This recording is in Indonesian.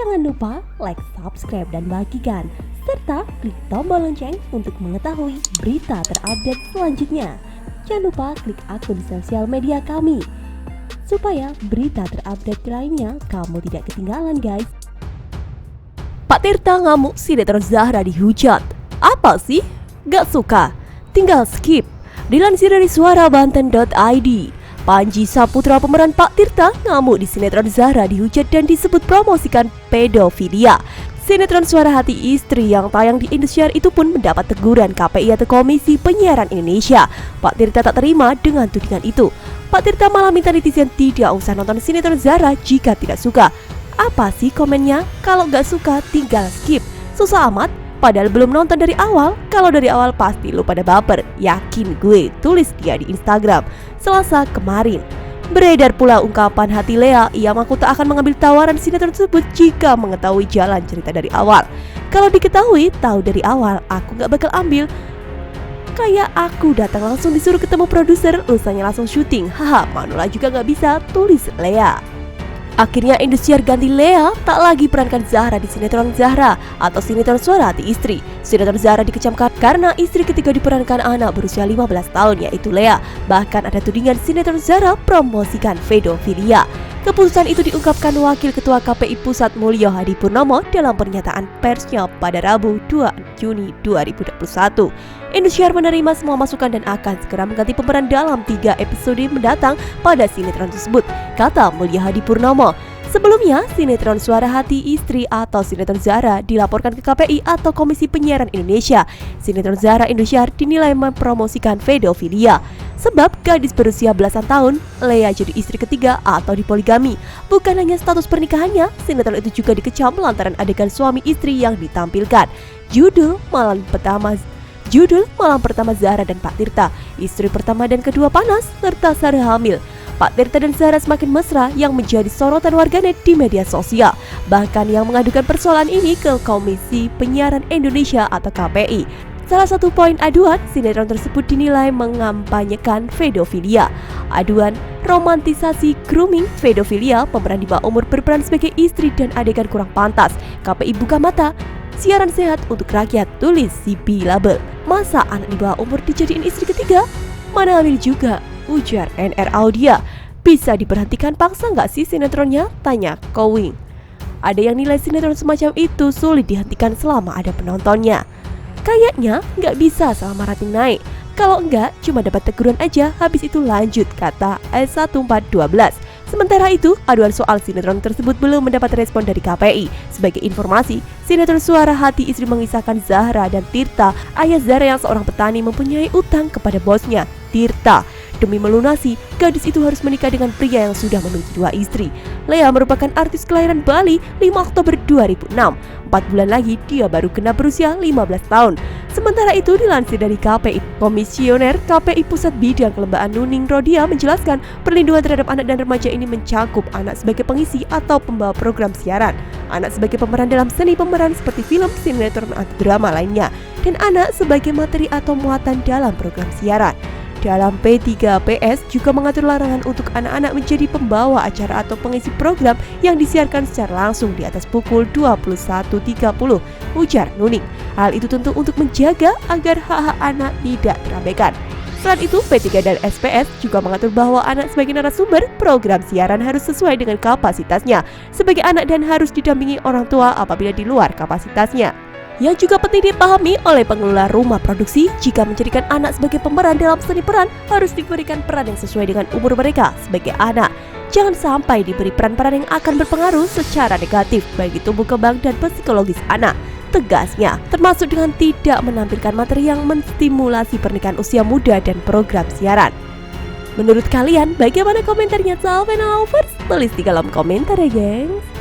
Jangan lupa like, subscribe, dan bagikan, serta klik tombol lonceng untuk mengetahui berita terupdate selanjutnya. Jangan lupa klik akun sosial media kami, supaya berita terupdate lainnya kamu tidak ketinggalan, guys. Pak Tirta ngamuk sinetron Zahra dihujat. Apa sih? Gak suka? Tinggal skip. Dilansir dari suarabanten.id, Panji Saputra pemeran Pak Tirta ngamuk di sinetron Zahra dihujat dan disebut promosikan pedofilia. Sinetron Suara Hati Istri yang tayang di Indosiar itu pun mendapat teguran KPI atau Komisi Penyiaran Indonesia. Pak Tirta tak terima dengan tudingan itu. Pak Tirta malah minta netizen tidak usah nonton sinetron Zahra jika tidak suka. Apa sih komennya? Kalau gak suka tinggal skip. Susah amat, padahal belum nonton dari awal. Kalau dari awal pasti lu pada baper, yakin gue, tulis dia di Instagram Selasa kemarin. Beredar pula ungkapan hati Lea, ia mengaku tak akan mengambil tawaran sinetron tersebut jika mengetahui jalan cerita dari awal. Kalau diketahui, tahu dari awal, aku gak bakal ambil. Kayak aku datang langsung disuruh ketemu produser, usahanya langsung syuting. Haha, Manula juga gak bisa, tulis Lea. Akhirnya Indosiar ganti Lea tak lagi perankan Zahra di sinetron Zahra atau sinetron Suara Hati Istri. Sinetron Zahra dikecamkan karena istri ketiga diperankan anak berusia 15 tahun yaitu Lea. Bahkan ada tudingan sinetron Zahra promosikan pedofilia. Keputusan itu diungkapkan Wakil Ketua KPI Pusat Mulyo Hadi Purnomo dalam pernyataan persnya pada Rabu 2 Juni 2021. Indosiar menerima semua masukan dan akan segera mengganti pemeran dalam 3 episode mendatang pada sinetron tersebut, kata Mulyo Hadi Purnomo. Sebelumnya, sinetron Suara Hati Istri atau sinetron Zahra dilaporkan ke KPI atau Komisi Penyiaran Indonesia. Sinetron Zahra Indosiar dinilai mempromosikan pedofilia. Sebab gadis berusia belasan tahun, Lea jadi istri ketiga atau dipoligami. Bukan hanya status pernikahannya, sinetron itu juga dikecam lantaran adegan suami istri yang ditampilkan. Judul malam pertama Zahra dan Pak Tirta, istri pertama dan kedua panas, serta Sarah hamil. Pak Tirta dan Zahra semakin mesra yang menjadi sorotan warganet di media sosial. Bahkan yang mengadukan persoalan ini ke Komisi Penyiaran Indonesia atau KPI. Salah satu poin aduan, sinetron tersebut dinilai mengampanyekan pedofilia. Aduan romantisasi grooming pedofilia, pemeran di bawah umur berperan sebagai istri dan adegan kurang pantas. KPI buka mata, siaran sehat untuk rakyat, tulis si B-Label. Masa anak di bawah umur dijadiin istri ketiga? Mana hamil juga, ujar NR Audia. Bisa diperhentikan paksa nggak sih sinetronnya? Tanya Kowing. Ada yang nilai sinetron semacam itu sulit dihentikan selama ada penontonnya. Kayaknya nggak bisa selama rating naik. Kalau enggak, cuma dapat teguran aja, habis itu lanjut, kata S1412. Sementara itu, aduan soal sinetron tersebut belum mendapat respon dari KPI. Sebagai informasi, sinetron Suara Hati Istri mengisahkan Zahra dan Tirta. Ayah Zahra yang seorang petani mempunyai utang kepada bosnya, Tirta. Demi melunasi, gadis itu harus menikah dengan pria yang sudah memiliki 2 istri. Lea merupakan artis kelahiran Bali 5 Oktober 2006. 4 bulan lagi dia baru genap berusia 15 tahun. Sementara itu dilansir dari KPI, Komisioner KPI Pusat Bidang Kelembaan Nuning Rodia menjelaskan perlindungan terhadap anak dan remaja ini mencakup anak sebagai pengisi atau pembawa program siaran, anak sebagai pemeran dalam seni pemeran seperti film, sinetron atau drama lainnya, dan anak sebagai materi atau muatan dalam program siaran. Dalam P3PS juga mengatur larangan untuk anak-anak menjadi pembawa acara atau pengisi program yang disiarkan secara langsung di atas pukul 21.30, ujar Nuning. Hal itu tentu untuk menjaga agar hak-hak anak tidak terabaikan. Selain itu, P3 dan SPS juga mengatur bahwa anak sebagai narasumber program siaran harus sesuai dengan kapasitasnya sebagai anak dan harus didampingi orang tua apabila di luar kapasitasnya. Yang juga penting dipahami oleh pengelola rumah produksi, jika menjadikan anak sebagai pemeran dalam seni peran, harus diberikan peran yang sesuai dengan umur mereka sebagai anak. Jangan sampai diberi peran-peran yang akan berpengaruh secara negatif bagi tumbuh kembang dan psikologis anak, tegasnya, termasuk dengan tidak menampilkan materi yang menstimulasi pernikahan usia muda dan program siaran. Menurut kalian, bagaimana komentarnya Salvena Lovers? Tulis di kolom komentar ya, gengs.